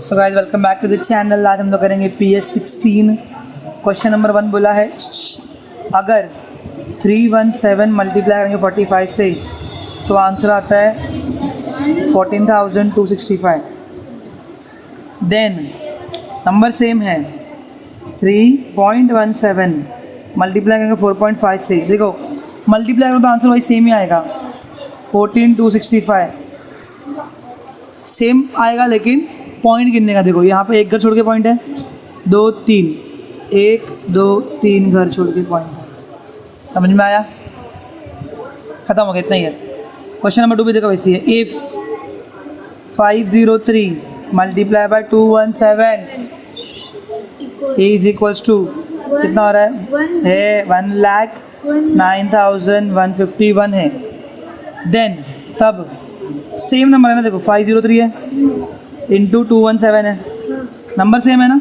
So guys welcome back to the channel. आज हम लोग करेंगे PS16। क्वेश्चन नंबर 1 बोला है अगर 317 मल्टीप्लाई करेंगे 45 से तो आंसर आता है 14,265। देन नंबर सेम है 3.17 मल्टीप्लाई करेंगे 4.5 से, देखो मल्टीप्लाई करो तो आंसर वही सेम ही आएगा 14,265 सेम आएगा, लेकिन पॉइंट गिनने का देखो यहाँ पे एक घर छोड़ के पॉइंट है, 2 3 1 2 3 घर छोड़ के पॉइंट है। समझ में आया? खत्म हो गया, इतना ही है। क्वेश्चन नंबर 2 भी देखो वैसी है। If 503 multiply by 217 is equals to कितना हो रहा है 1,09,151 है। देन तब सेम नंबर है ना, देखो 503 है इंटू 217 है, नंबर सेम है ना,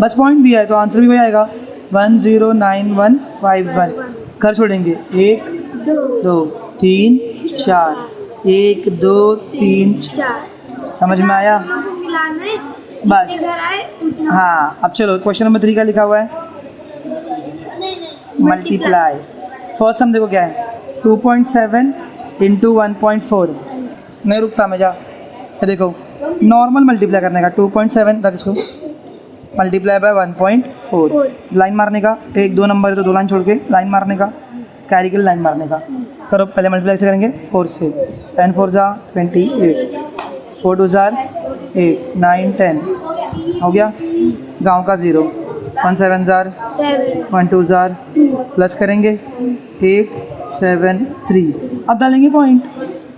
बस पॉइंट दिया है तो आंसर भी वही आएगा 109151। घर छोड़ेंगे 1 2 3 4 1 2 3 4। समझ में आया? बस हाँ। अब चलो क्वेश्चन नंबर 3 का लिखा हुआ है मल्टीप्लाई। फर्स्ट सम देखो क्या है 2.7 इंटू 1.4। नहीं रुकता मैं, जा देखो नॉर्मल मल्टीप्लाई करने का 2.7 रख इसको मल्टीप्लाई बाय 1.4। लाइन मारने का, 1 2 नंबर है तो 2 लाइन छोड़ के लाइन मारने का, कैरी के लाइन मारने का। करो पहले मल्टीप्लाई से करेंगे 4 से, 7 4 जा 28, 4 2 जार 8 9 10 हो गया। गांव का 0 1 7 जार 1 2 जार प्लस करेंगे 8 7 3। अब डालेंगे पॉइंट,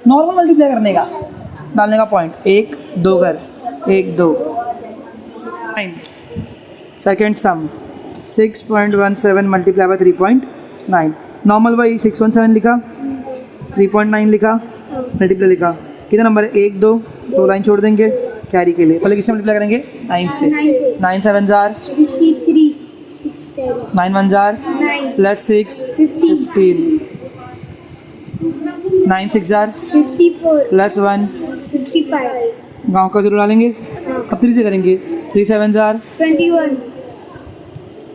नॉर्मल मल्टीप्लाई करने का डालने का पॉइंट 1 2 घर 1 2। Second sum 6.17 multiply by 3.9। Normal by 617 लिखा, 3.9 लिखा, मल्टीप्लाई लिखा। कितना नंबर है 1 2 2 लाइन छोड़ देंगे कैरी के लिए। पहले किससे मल्टीप्लाई करेंगे 9 से, 9 7 jar 9 1 jar plus 6 15, 9 6 jar plus 1 गाँव का 0 डालेंगे। अब 3 से करेंगे 3 7 जार 21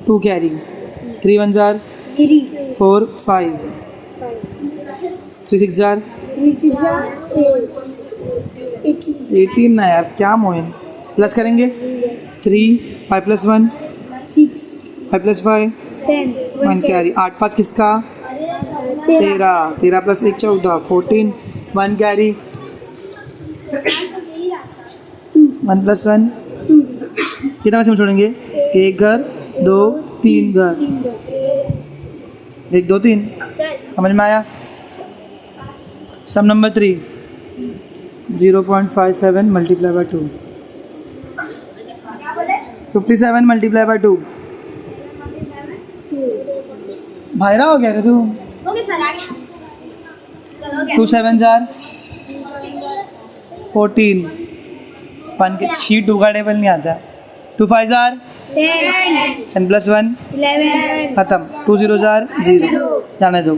2 कैरी, 3 1 जार 4 5, 3 6 जार 18 ना यार, क्या मोइन। प्लस करेंगे 3 5 प्लस 1 6 5 प्लस 5 1 कैरी, 8 5 किसका 13, 13 प्लस 1 14 14 1 कैरी 1 प्लस 1 कितना में छोड़ेंगे 1 घर 2 3 घर 1 2 3। समझ में आया? Sum number 3 0.57 multiply by 2, 57 multiply by 2। भाईरा हो गया रे तू। 2 7 जार 14 1 के शीट 2 का टेबल नहीं आता। 2 5 जार 10 प्लस 1 11 खत्म। 2 0 जार 0 जाने दो।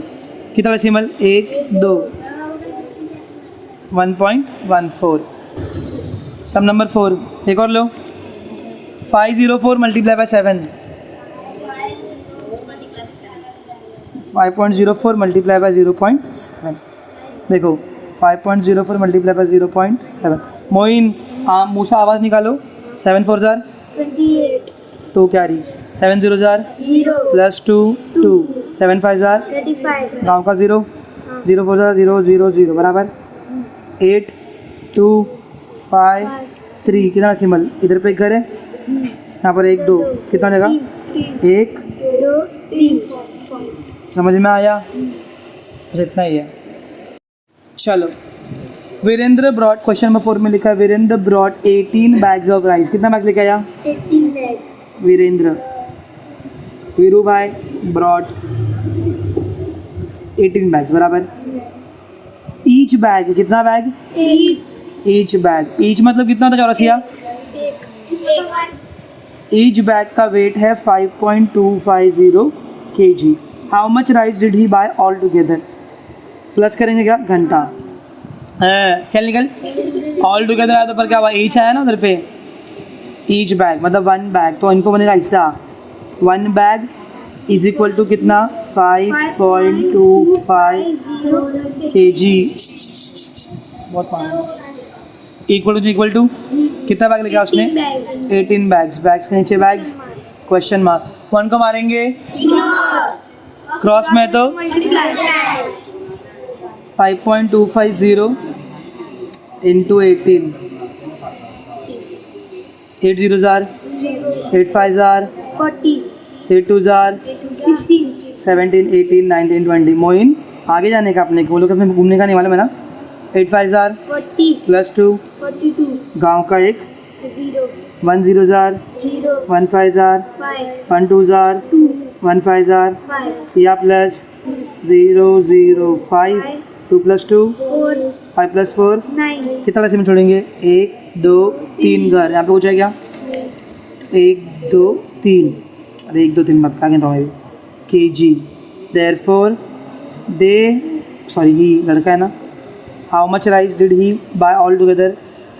कितना डेसिमल 1 2 1.14। सम नंबर 4 एक और लो 504 मल्टीप्लाई बाय 7, 5.04 मल्टीप्लाई बाय 0.7। देखो 5.04 मल्टीप्लाई बाय 0.7। मोइन मूसा आवाज़ निकालो। 7 4 jar 28 2 carry, 7 0 jar 0 plus 2 2, 7 5 jar 35 गाँव का 0 0 4 जार 0 0 0 बराबर 8 2 5 3। कितना सिंबल इधर पे एक घर है, यहाँ पर 1 2 कितना जगह 1 2 3। समझ में आया? बस इतना ही है। चलो वीरेंद्र ब्रॉड, क्वेश्चन नंबर 4 में लिखा है Virendra brought 18 bags of rice. कितना बैग्स लेके आया 18 बैग। वीरेंद्र, वीरू भाई ब्रॉड 18 बैग्स बराबर। ईच बैग कितना बैग 8 ईच बैग, ईच मतलब कितना होता चौरसिया। ईच बैग का वेट है 5.250 kg। How much rice did he buy all together. Plus करेंगे क्या घंटा चल निकल ऑल टुगेदर आया तो पर क्या हुआ ईच आया ना उधर पे ईच बैग मतलब 1 बैग, तो इनको बनेगा ऐसा 1 बैग इज इक्वल टू कितना 5.25 kg, बहुत इक्वल टू कितना बैग लिखा उसने 18 बैग्स, बैग्स के नीचे बैग्स क्वेश्चन मार्क, 1 को मारेंगे क्रॉस में तो 5.250 into 18, 8 zeros are 8 5s are 8 2s are 17 18 19 20। Moin आगे जाने का अपने को, वो लोग अपने घूमने का नहीं मालूम है ना। 8 5s are +2 गांव का एक 1 zeros are 1 5s are 1 2s are 1 5s are या प्लस 0 0 5 2 + 2 5 + 4 कितना राशि में छोड़ेंगे 1 2 3 घर, यहाँ पे पूछा क्या 1 2 3, अरे 1 2 3 मत क्या कहता हूँ kg, therefore they sorry ही लड़का है ना, how much rice did he buy all together,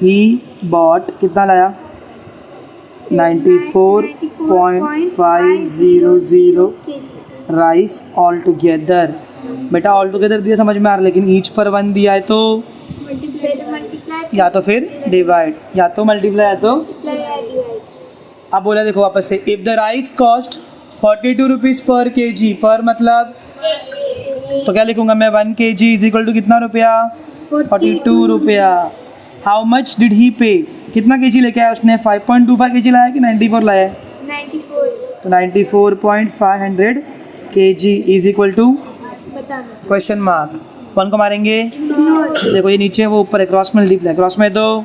he bought कितना लाया 94.500 राइस ऑल टुगेदर। बेटा ऑल टुगेदर दिया समझ में आ रहा है, लेकिन ईच पर 1 दिया है तो या तो फिर डिवाइड या तो मल्टीप्लाई या तो। अब बोला देखो वापस से, if the rice cost 42 rupees पर kg, पर मतलब तो क्या लिखूंगा मैं 1 kg इज इक्वल टू कितना रुपया 42 रुपया। हाउ मच डिड ही पे, कितना kg लेके आया उसने 5.25 kg लाया कि 94 लाया है, तो 94.500 kg is equal to question mark. 1 को मारेंगे देखो ये नीचे वो ऊपर है, क्रॉस में मल्टीप्लाई, क्रॉस में तो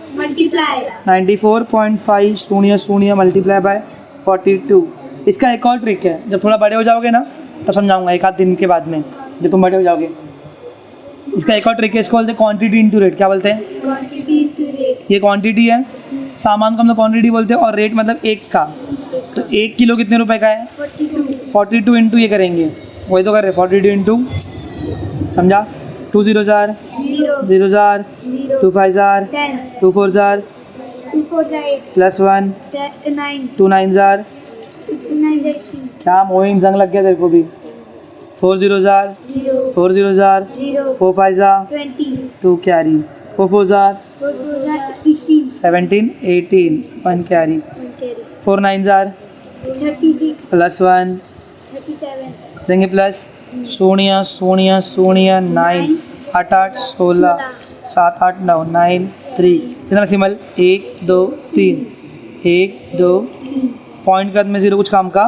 94.5 शून्य शून्य मल्टीप्लाई बाय 42। इसका एक और ट्रिक है, जब थोड़ा बड़े हो जाओगे ना तब समझाऊंगा, एक आध दिन के बाद में जब तुम बड़े हो जाओगे। इसका एक और ट्रिक है, इसको बोलते हैं क्वांटिटी इनटू रेट। क्या बोलते हैं, ये क्वांटिटी है, सामान को हम लोग क्वांटिटी बोलते हैं, और रेट मतलब एक का, तो 1 किलो कितने रुपए का है 42 इंटू ये करेंगे, वही तो कर रहे 42 इंटू, समझा। 2 zeros are 0s are 2 5s are 2 4s are +1 2 9s are, क्या मोइन जंग लग गया तेरे को भी। 4 zeros are 4 zeros are 4 5s are 2 carry 4 4s are 17 18 1 carry 4 9s are +1 देंगे प्लस शून्य शून्य शून्य 9 8 8 16 7 8 9 9 3 कितना सिंबल 1 2 3 1 2 पॉइंट कर में 0 कुछ काम का,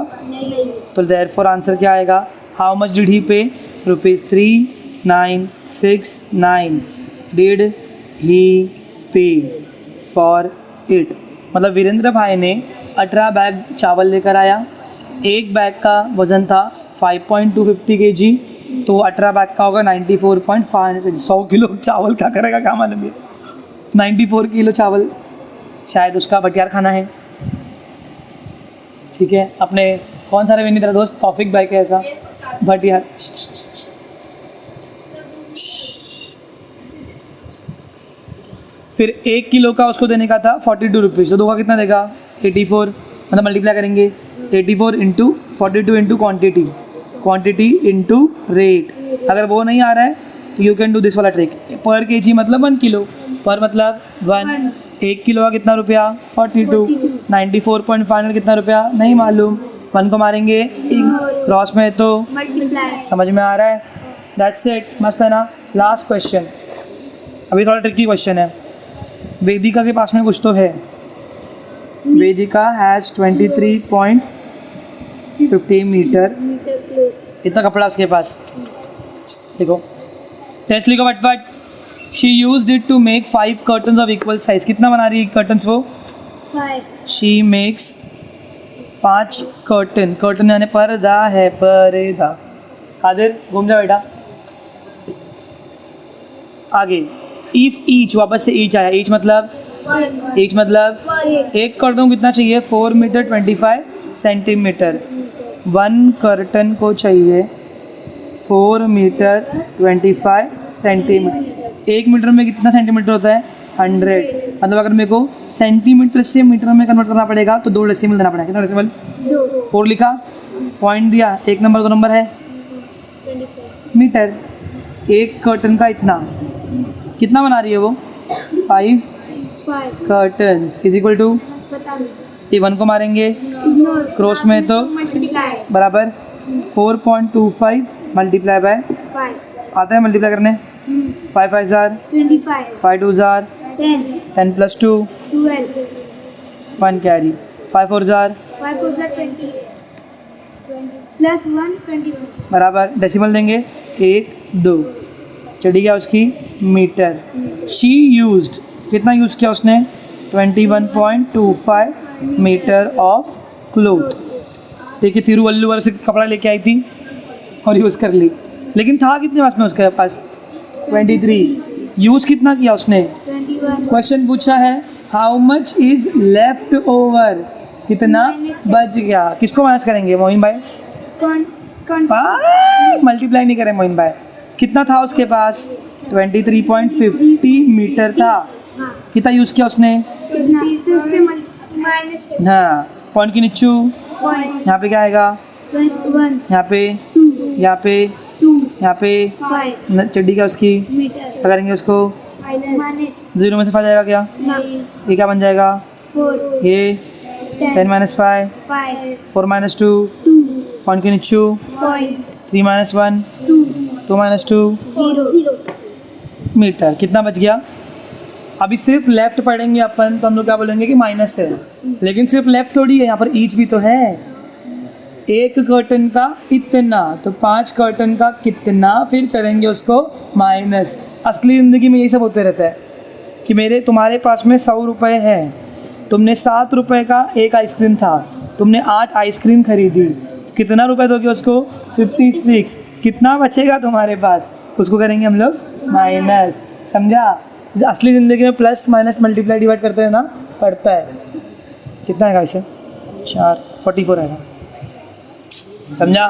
तो देयरफॉर आंसर क्या आएगा, हाउ मच डिड ही पे ₹3969 डिड ही पे फॉर इट। मतलब वीरेंद्र भाई ने 18 बैग चावल लेकर आया, एक बैग का वज़न था 5.250 kg, तो 18 बैग का होगा 94.5 kg। 100 किलो चावल क्या करेगा, क्या मालूम है। 94 किलो चावल शायद उसका बटियार खाना है, ठीक है। अपने कौन सा रेवेन्यू तेरा दोस्त तौफिक भाई का ऐसा बटियार। फिर 1 किलो का उसको देने का था 42 रुपीज़, तो 2 का कितना देगा 84, मतलब मल्टीप्लाई करेंगे 84 into 42 into quantity into rate. अगर वो नहीं आ रहा है तो यू कैन डू दिस वाला ट्रिक, पर kg मतलब 1 किलो, पर मतलब 1, 1 किलो का कितना रुपया 42, 94.5 कितना रुपया नहीं मालूम। 1 को मारेंगे क्रॉस में तो समझ में आ रहा है। दैट्स इट, मस्त है ना। लास्ट क्वेश्चन, अभी थोड़ा ट्रिकी क्वेश्चन है। वेदिका के पास में कुछ तो है, वेदिका हैज़ 23.50 मीटर, इतना कपड़ा उसके पास। देखो टेस्ट लिखो फटफट। She used it to make 5 curtains of equal size. कितना बना रही है कर्टन्स वो 5। शी मेक्स 5 कर्टन, कर्टन यानी पर्दा है, पर्दा। कादिर घूम जा बेटा आगे। इफ ईच, वापस से ईच आया, ईच मतलब एक कर्टन कितना चाहिए 4 मीटर 25 सेंटीमीटर। 1 कर्टन को चाहिए 4 मीटर 25 सेंटीमीटर। 1 मीटर में कितना सेंटीमीटर होता है 100, मतलब अगर मेरे को सेंटीमीटर से मीटर में कन्वर्ट करना पड़ेगा तो 2 डेसिमल देना पड़ेगा। कितना डेसिमल? 2 4 लिखा, पॉइंट दिया, 1 नंबर 2 नंबर है 25 मीटर। एक कर्टन का इतना कितना बना रही है वो? 5 5 कर्टन्स इज इक्वल टू, पता नहीं ये 1 को मारेंगे इग्नोर क्रॉस में तो मल्टीप्लाई बराबर 4.25 मल्टीप्लाई बाय 5 आता है मल्टीप्लाई करने 5 5 jar 25 5 2 jar 10 10 plus 2 12 1 carry 5 4 jar 5 4 20 plus 1 21 बराबर डेसिमल देंगे 1 2 चढ़ी गया उसकी मीटर। शी यूज्ड कितना यूज़ किया उसने? 21.25 मीटर ऑफ क्लोथ। ठीक है, तिरुवल्लुवर से कपड़ा लेके आई थी और यूज़ कर ली, लेकिन था कितने पास में उसके पास? 23। यूज़ कितना किया उसने? 21 क्वेश्चन पूछा है how much is left over, कितना बच गया। किसको माइनस करेंगे मोहिन भाई? कौन कौन मल्टीप्लाई नहीं करें मोहिन भाई। कितना था उसके पास? 23.50 मीटर था। हाँ कितना यूज़ किया उसने? कितना तो उससे माइनस हाँ, पॉइंट की नीचू पॉइंट यहाँ पे क्या आएगा? 21 यहाँ पे 2 यहाँ पे 2 यहाँ पे 5 चड्डी क्या उसकी? मीटर क्या करेंगे उसको? माइनस 0 में से 5 जाएगा क्या? 9 ये क्या बन जाएगा? 4 ये 10 माइनस 5 5 4 माइनस 2 2 पॉइंट की नीचू पॉइंट 3 माइनस 1 2 2 माइनस 2 0 मीटर। कितना बच गया? अभी सिर्फ लेफ्ट पढ़ेंगे अपन तो हम लोग क्या बोलेंगे कि माइनस है, लेकिन सिर्फ लेफ्ट थोड़ी है, यहाँ पर ईच भी तो है। एक कर्टन का इतना तो 5 कर्टन का कितना, फिर करेंगे उसको माइनस। असली ज़िंदगी में यही सब होते रहता है कि तुम्हारे पास में 100 रुपये है, तुमने 7 रुपये का एक आइसक्रीम था, तुमने 8 आइसक्रीम खरीदी, कितना रुपए दोगे उसको? 56। कितना बचेगा तुम्हारे पास? उसको करेंगे हम लोग माइनस। समझा? असली ज़िंदगी में प्लस माइनस मल्टीप्लाई डिवाइड करते हैं ना, पड़ता है। कितना आएगा इसे? 4 44 आएगा। समझा?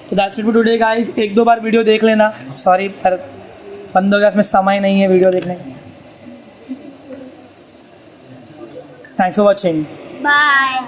तो that's it for today guys. 1-2 bar video देख लेना। सॉरी पर बंद हो गया, इसमें समय नहीं है वीडियो देखने का। Thanks for watching. बाय।